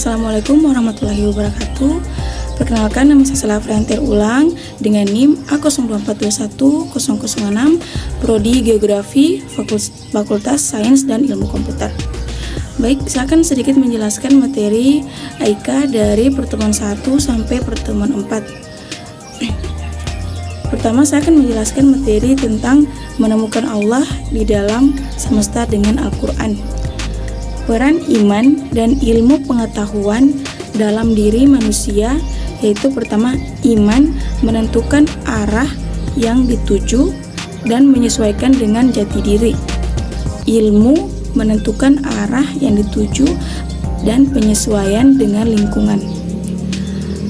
Assalamualaikum warahmatullahi wabarakatuh. Perkenalkan, nama saya Sela Friantir Ulang dengan NIM A0421006, Prodi Geografi, Fakultas Sains dan Ilmu Komputer. Baik, saya akan sedikit menjelaskan materi AIKA dari pertemuan 1 sampai pertemuan 4. Pertama, saya akan menjelaskan materi tentang menemukan Allah di dalam semesta dengan Al-Quran. Peran iman dan ilmu pengetahuan dalam diri manusia, yaitu pertama, iman menentukan arah yang dituju dan menyesuaikan dengan jati diri. Ilmu menentukan arah yang dituju dan penyesuaian dengan lingkungan.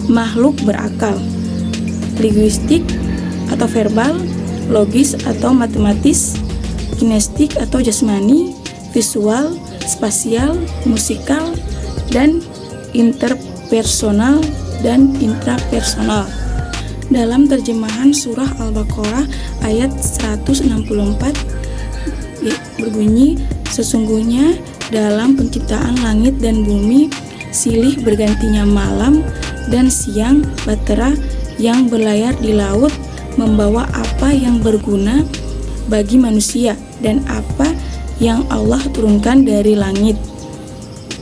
Makhluk berakal, linguistik atau verbal, logis atau matematis, kinestik atau jasmani, visual, spasial, musikal, dan interpersonal dan intrapersonal. Dalam terjemahan surah Al-Baqarah ayat 164 berbunyi, sesungguhnya dalam penciptaan langit dan bumi silih bergantinya malam dan siang bahtera yang berlayar di laut membawa apa yang berguna bagi manusia dan apa yang Allah turunkan dari langit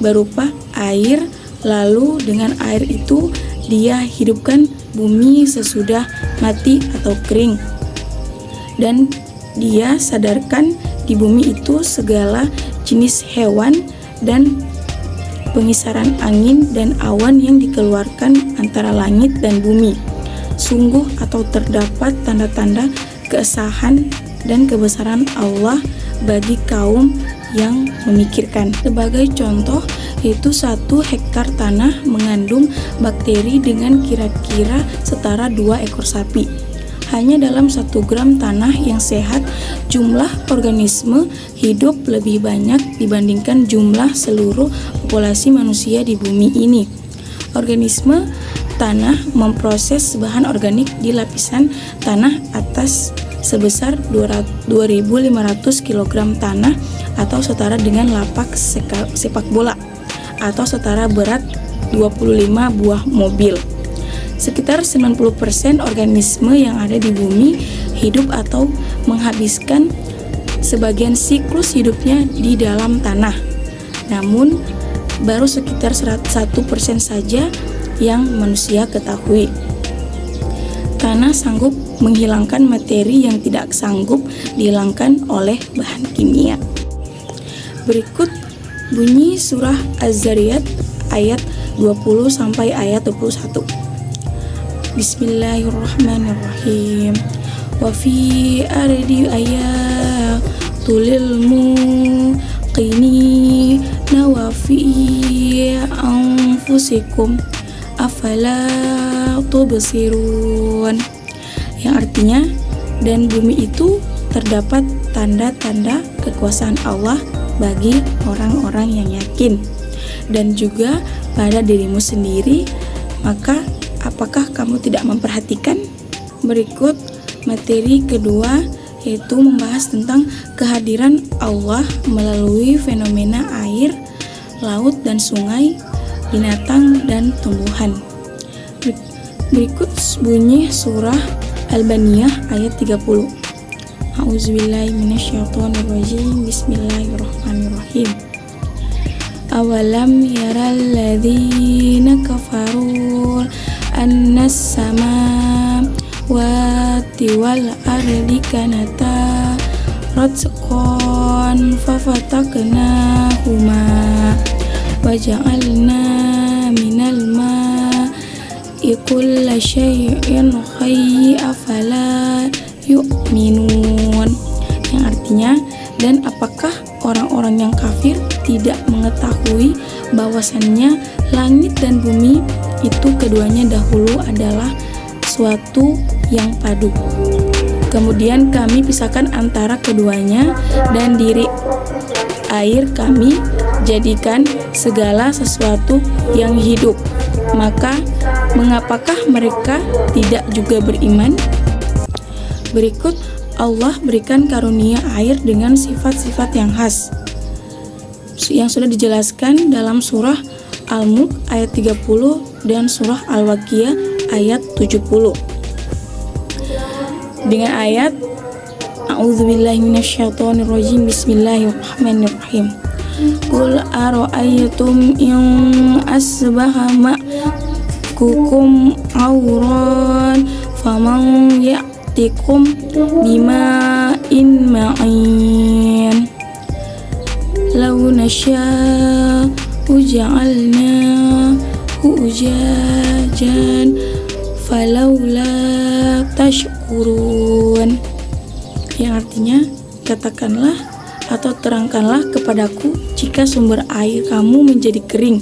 berupa air, lalu dengan air itu Dia hidupkan bumi sesudah mati atau kering, dan Dia sadarkan di bumi itu segala jenis hewan dan pengisaran angin dan awan yang dikeluarkan antara langit dan bumi. Sungguh atau terdapat tanda-tanda keesahan dan kebesaran Allah bagi kaum yang memikirkan. Sebagai contoh, yaitu 1 hektar tanah mengandung bakteri dengan kira-kira setara 2 ekor sapi. Hanya dalam 1 gram tanah yang sehat, jumlah organisme hidup lebih banyak dibandingkan jumlah seluruh populasi manusia di bumi ini. Organisme tanah memproses bahan organik di lapisan tanah atas sebesar 2.500 kg tanah atau setara dengan lapak sepak bola atau setara berat 25 buah mobil. Sekitar 90% organisme yang ada di bumi hidup atau menghabiskan sebagian siklus hidupnya di dalam tanah. Namun, baru sekitar 1% saja yang manusia ketahui. Tanah sanggup menghilangkan materi yang tidak sanggup dihilangkan oleh bahan kimia. Berikut bunyi surah Az-Zariyat ayat 20 sampai ayat 21. Bismillahirrahmanirrahim. Wa fi ardi ayatul muqinina wa fi anfusikum afala tubsirun, yang artinya, dan bumi itu terdapat tanda-tanda kekuasaan Allah bagi orang-orang yang yakin, dan juga pada dirimu sendiri, maka apakah kamu tidak memperhatikan? Berikut materi kedua, yaitu membahas tentang kehadiran Allah melalui fenomena air, laut dan sungai, binatang dan tumbuhan. Berikut bunyi surah Al-Baniyah ayat 30. A'udzubillahi minasyaitonirrajim. Bismillahirrahmanirrahim. Awalam yaral ladzina kafaru annas samawati wal ardi kanata ratqan fafataknahuma waja'alna minal ma'i kulla syai'in hayy afala yu'minun, yang artinya, dan apakah orang-orang yang kafir tidak mengetahui bahwasannya langit dan bumi itu keduanya dahulu adalah suatu yang padu. Kemudian kami pisahkan antara keduanya, dan diri air kami jadikan segala sesuatu yang hidup. Maka mengapakah mereka tidak juga beriman? Berikut Allah berikan karunia air dengan sifat-sifat yang khas yang sudah dijelaskan dalam surah Al-Mulk ayat 30 dan surah Al-Waqiah ayat 70. Dengan ayat A'udzubillahi minasyaitonirrajim, bismillahirrahmanirrahim. Qul ara'aytum in asbaha ma'kukum awran faman ya'tikum bima'in ma'in law nasya'u ja'alnahu ujajan falawla tashkurun. Yang artinya, katakanlah atau terangkanlah kepadaku jika sumber air kamu menjadi kering,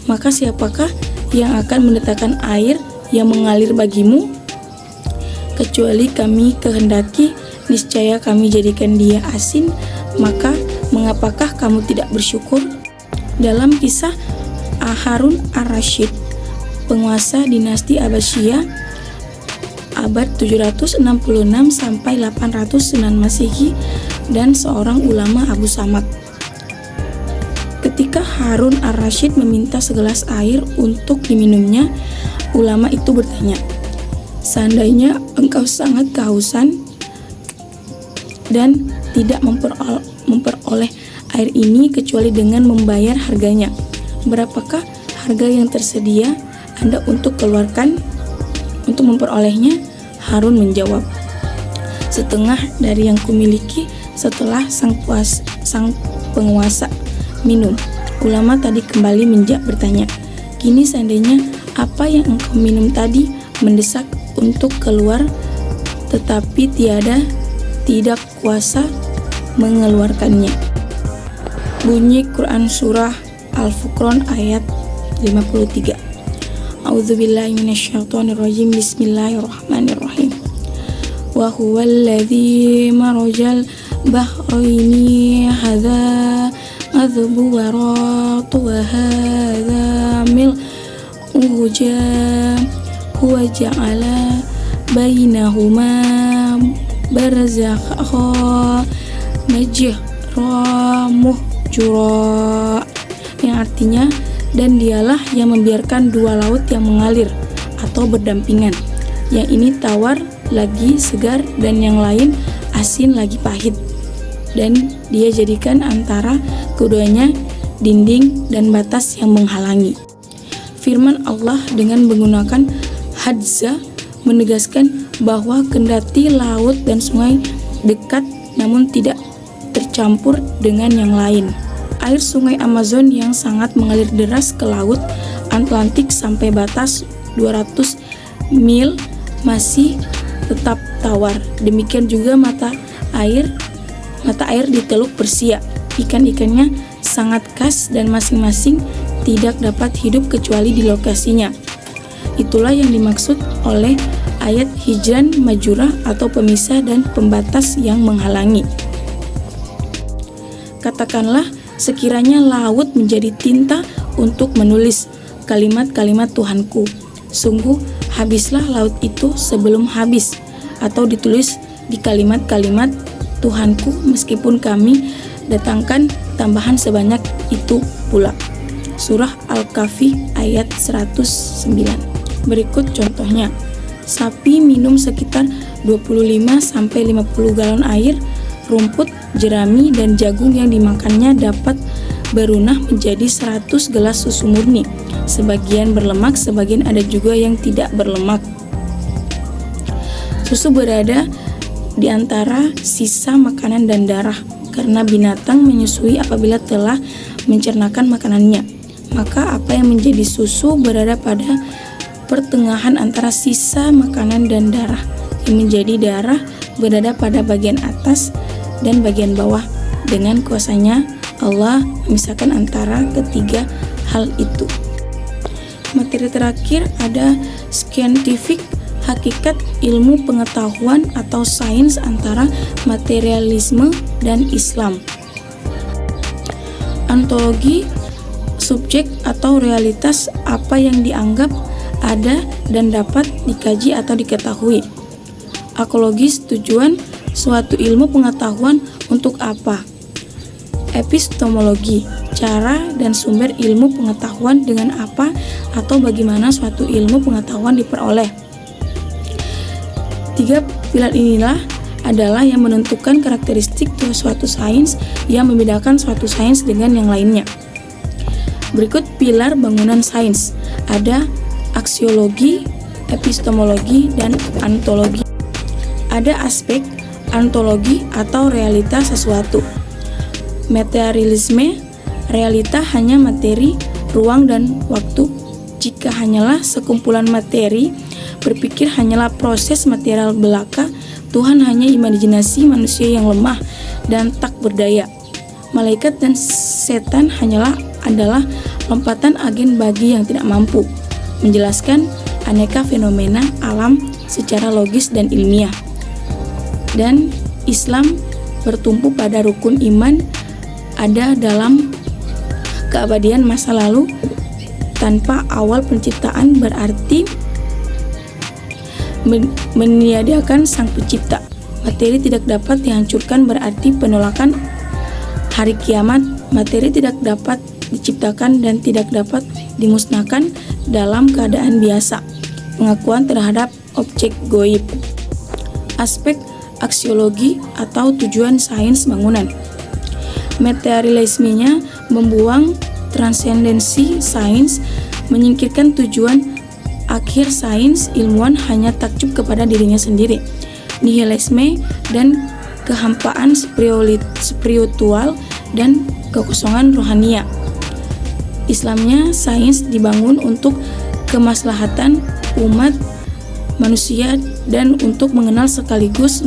maka siapakah yang akan mendatangkan air yang mengalir bagimu? Kecuali kami kehendaki, niscaya kami jadikan dia asin, maka mengapakah kamu tidak bersyukur? Dalam kisah Harun ar-Rasyid, penguasa dinasti Abbasiyah abad 766 sampai 809 Masehi, dan seorang ulama Abu Samad. Ketika Harun ar-Rasyid meminta segelas air untuk diminumnya, ulama itu bertanya, seandainya engkau sangat kehausan dan tidak memperoleh air ini kecuali dengan membayar harganya, berapakah harga yang tersedia Anda untuk keluarkan untuk memperolehnya? Harun menjawab, setengah dari yang kumiliki. Setelah sang penguasa minum, ulama tadi kembali bertanya, kini seandainya apa yang engkau minum tadi mendesak untuk keluar, tetapi tidak kuasa mengeluarkannya. Bunyi Quran surah Al-Furqan ayat 53. A'udzubillahi minasyaitonirrajim, bismillahirrahmanirrahim. Wa huwal ladzi marajal bahraini hadza adhbu waratu wa hadza mil'u huwa ja'ala bainahuma barzakha majra muhjura, yang artinya, dan dialah yang membiarkan dua laut yang mengalir atau berdampingan, yang ini tawar lagi segar dan yang lain asin lagi pahit, dan dia jadikan antara keduanya dinding dan batas yang menghalangi. Firman Allah dengan menggunakan hadza menegaskan bahwa kendati laut dan sungai dekat namun tidak tercampur dengan yang lain. Air sungai Amazon yang sangat mengalir deras ke laut Atlantik sampai batas 200 mil masih tetap tawar. Demikian juga mata air di Teluk Persia. Ikan-ikannya sangat khas dan masing-masing tidak dapat hidup kecuali di lokasinya. Itulah yang dimaksud oleh ayat hijran majurah atau pemisah dan pembatas yang menghalangi. Katakanlah, sekiranya laut menjadi tinta untuk menulis kalimat-kalimat Tuhanku, sungguh habislah laut itu sebelum habis, atau ditulis di kalimat-kalimat Tuhanku meskipun kami datangkan tambahan sebanyak itu pula. Surah Al-Kahfi ayat 109. Berikut contohnya. Sapi minum sekitar 25-50 galon air. Rumput, jerami, dan jagung yang dimakannya dapat berunah menjadi 100 gelas susu murni. Sebagian berlemak, sebagian ada juga yang tidak berlemak. Susu berada di antara sisa makanan dan darah, karena binatang menyusui apabila telah mencernakan makanannya. Maka apa yang menjadi susu berada pada pertengahan antara sisa makanan dan darah. Yang menjadi darah berada pada bagian atas dan bagian bawah. Dengan kuasanya Allah memisahkan antara ketiga hal itu. Materi terakhir ada scientific, hakikat ilmu pengetahuan atau sains antara materialisme dan Islam. Ontologi, subjek atau realitas apa yang dianggap ada dan dapat dikaji atau diketahui. Ekologis, tujuan suatu ilmu pengetahuan untuk apa. Epistemologi, cara dan sumber ilmu pengetahuan, dengan apa atau bagaimana suatu ilmu pengetahuan diperoleh. 3 pilar inilah adalah yang menentukan karakteristik suatu sains yang membedakan suatu sains dengan yang lainnya. Berikut pilar bangunan sains. Ada aksiologi, epistemologi, dan ontologi. Ada aspek ontologi atau realitas sesuatu. Materialisme, realita hanya materi, ruang, dan waktu. Jika hanyalah sekumpulan materi, berpikir hanyalah proses material belaka, Tuhan hanya imajinasi manusia yang lemah dan tak berdaya. Malaikat dan setan adalah lompatan agen bagi yang tidak mampu menjelaskan aneka fenomena alam secara logis dan ilmiah. Dan Islam bertumpu pada rukun iman ada dalam keabadian masa lalu tanpa awal penciptaan, berarti meniadakan sang pencipta. Materi tidak dapat dihancurkan, berarti penolakan hari kiamat. Materi tidak dapat diciptakan dan tidak dapat dimusnahkan dalam keadaan biasa. Pengakuan terhadap objek goib. Aspek aksiologi atau tujuan sains bangunan. Materialismenya membuang transendensi sains, menyingkirkan tujuan akhir sains. Ilmuwan hanya takjub kepada dirinya sendiri. Nihilisme dan kehampaan spiritual dan kekosongan rohania. Islamnya sains dibangun untuk kemaslahatan umat manusia dan untuk mengenal sekaligus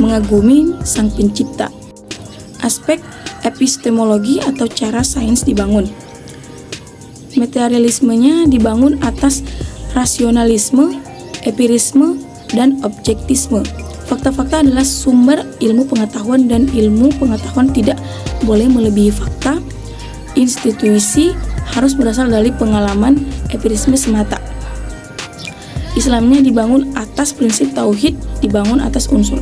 mengagumi sang pencipta. Aspek epistemologi atau cara sains dibangun. Materialismenya dibangun atas rasionalisme, empirisme, dan objektisme. Fakta-fakta adalah sumber ilmu pengetahuan dan ilmu pengetahuan tidak boleh melebihi fakta. Institusi harus berasal dari pengalaman empirisme semata. Islamnya dibangun atas prinsip tauhid, dibangun atas unsur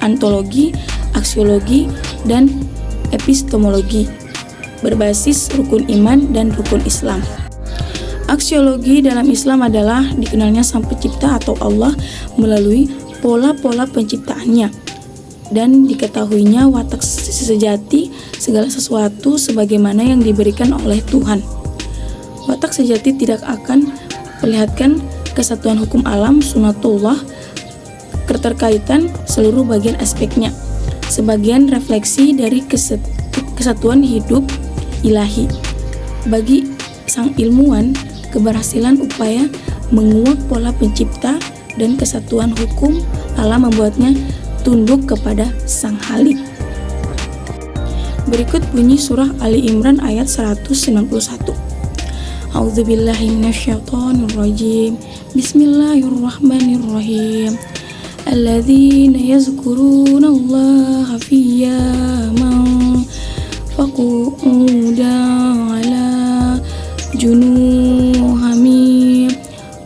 ontologi, aksiologi, dan epistemologi, berbasis rukun iman dan rukun Islam. Aksiologi dalam Islam adalah dikenalnya sang pencipta atau Allah melalui pola-pola penciptaannya dan diketahuinya watak sejati segala sesuatu sebagaimana yang diberikan oleh Tuhan. Watak sejati tidak akan perlihatkan kesatuan hukum alam sunatullah, keterkaitan seluruh bagian aspeknya, sebagian refleksi dari kesatuan hidup ilahi. Bagi sang ilmuwan, keberhasilan upaya menguak pola pencipta dan kesatuan hukum alam membuatnya tunduk kepada sang Khalik. Berikut bunyi surah Ali Imran ayat 191. A'udzubillahi minasyaitonirrajim. Bismillahirrahmanirrahim. Alladzina yazkurunallaha qiyaman wa qu'udan 'ala junuhum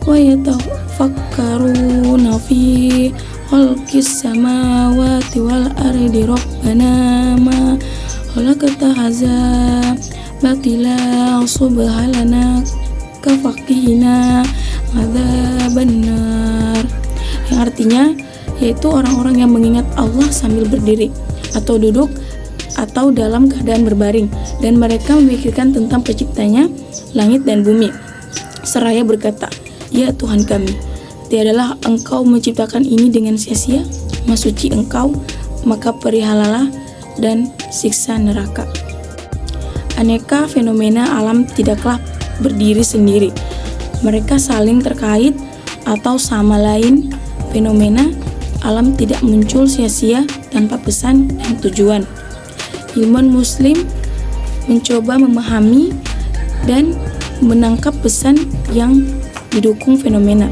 wa yatafakkaruna fi khalqis samawati wal ardi rabbana ma khalaqta hadza batila subhanaka kafaqina adzabannar, yang artinya yaitu orang-orang yang mengingat Allah sambil berdiri atau duduk atau dalam keadaan berbaring, dan mereka memikirkan tentang penciptanya langit dan bumi seraya berkata, ya Tuhan kami, tiadalah Engkau menciptakan ini dengan sia-sia, Maha Suci Engkau, maka perihalalah dan siksa neraka. Aneka fenomena alam tidaklah berdiri sendiri. Mereka saling terkait atau sama lain. Fenomena alam tidak muncul sia-sia tanpa pesan dan tujuan. Ilmuwan muslim mencoba memahami dan menangkap pesan yang didukung fenomena.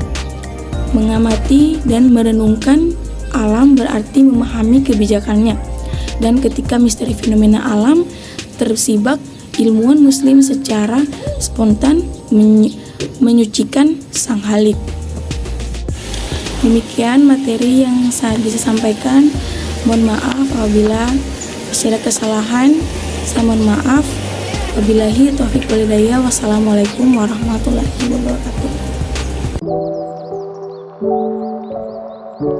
Mengamati dan merenungkan alam berarti memahami kebijakannya. Dan ketika misteri fenomena alam tersibak, ilmuwan muslim secara spontan menyucikan sang Khalik. Demikian materi yang saya bisa sampaikan. Mohon maaf apabila Apabila kesalahan, saya mohon maaf. Wabillahi taufiq wal hidayah. Wassalamualaikum warahmatullahi wabarakatuh.